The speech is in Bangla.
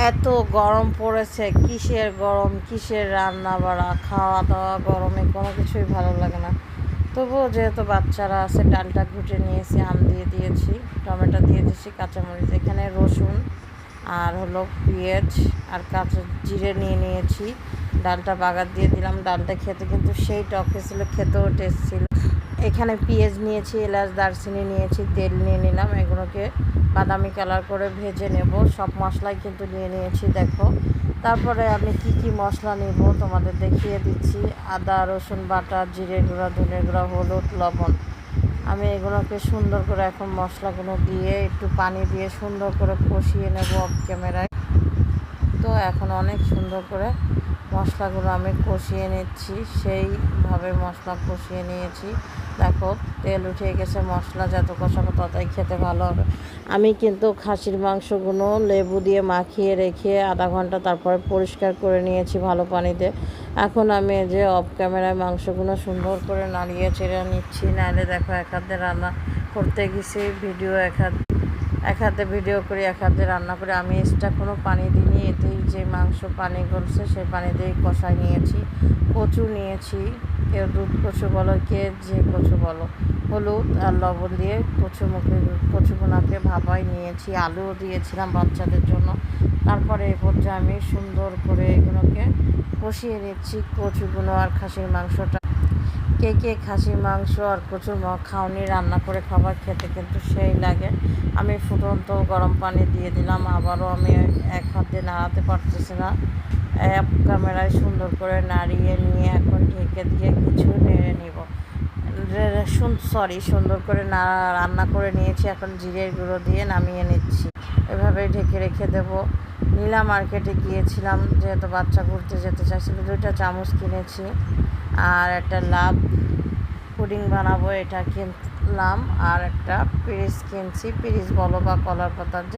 এত গরম পড়েছে, কিসের গরম, কিসের রান্না বাড়া, খাওয়া দাওয়া গরমে কোনো কিছুই ভালো লাগে না। তবুও যেহেতু বাচ্চারা আছে, ডালটা ঘুটে নিয়েছি, আম দিয়ে দিয়েছি, টমেটো দিয়ে দিয়েছি, কাঁচামরিচ, এখানে রসুন আর হলো পেঁয়াজ আর কাঁচা জিরে নিয়ে নিয়েছি। ডালটা বাগার দিয়ে দিলাম। ডালটা খেতে কিন্তু সেই টক ছিল, খেতেও টেস্ট ছিল। এখানে পেঁয়াজ নিয়েছি, এলাচ দারচিনি নিয়েছি, তেল নিয়ে নিলাম, এগুলোকে বাদামি কালার করে ভেজে নেব। সব মশলাই কিন্তু নিয়ে নিয়েছি, দেখো। তারপরে আমি কি কি মশলা নেব তোমাদের দেখিয়ে দিচ্ছি। আদা রসুন বাটা, জিরে গুঁড়া, ধনে গুঁড়া, হলুদ, লবণ। আমি এগুলোকে সুন্দর করে এখন মশলাগুলো দিয়ে একটু পানি দিয়ে সুন্দর করে কষিয়ে নেব অফ ক্যামেরায়। তো এখন অনেক সুন্দর করে মশলাগুলো আমি কষিয়ে নিচ্ছি, সেইভাবে মশলা কষিয়ে নিয়েছি। দেখো তেল উঠে গেছে, মশলা যত কষানো ততই খেতে ভালো হবে। আমি কিন্তু খাসির মাংসগুলো লেবু দিয়ে মাখিয়ে রেখে আধা ঘন্টা তারপরে পরিষ্কার করে নিয়েছি ভালো পানিতে। এখন আমি এই যে অফ ক্যামেরায় মাংসগুলো সুন্দর করে নাড়িয়ে চেড়ে নিচ্ছি। নাহলে দেখো এক হাতে রান্না করতে গেছি, এক হাতে ভিডিও করি, এক হাতে রান্না করে। আমি এক্সট্রা কোনো পানি দিইনি, এতেই যে মাংস পানি গলছে সেই পানি দিয়েই কষাই নিয়েছি। কচু নিয়েছি, কেউ দুধ কচু বলো, কে যে কচু বলো। হলুদ আর লবণ দিয়ে কচুগুনাকে ভাপাই নিয়েছি। আলুও দিয়েছিলাম বাচ্চাদের জন্য। তারপরে এই পর্যায়ে আমি সুন্দর করে এগুলোকে কষিয়ে নিচ্ছি, কচুগুলো আর খাসির মাংসটা। কে কে খাসির মাংস আর কচুর খাওনি, রান্না করে খাবার খেতে কিন্তু সেই লাগে। আমি ফুটন্ত গরম পানি দিয়ে দিলাম। আবারও আমি এক হাতে নাড়াতে পারতেছি না, এক ক্যামেরায় সুন্দর করে নাড়িয়ে নিয়ে এখন ঢেকে দিয়ে কিছু নেড়ে নিব। সুন্দর করে রান্না করে নিয়েছি। এখন জিরের গুঁড়ো দিয়ে নামিয়ে নিচ্ছি। এভাবে ঢেকে রেখে দেব। নীলা মার্কেটে গিয়েছিলাম, যেহেতু বাচ্চা ঘুরতে যেতে চাইছিল, 2টা চামচ কিনেছি। আর একটা লাভ পুডিং বানাবো, এটা কিনলাম। আর একটা পিরিচ কিনছি, পিরিচ বলো বা কলার পাতার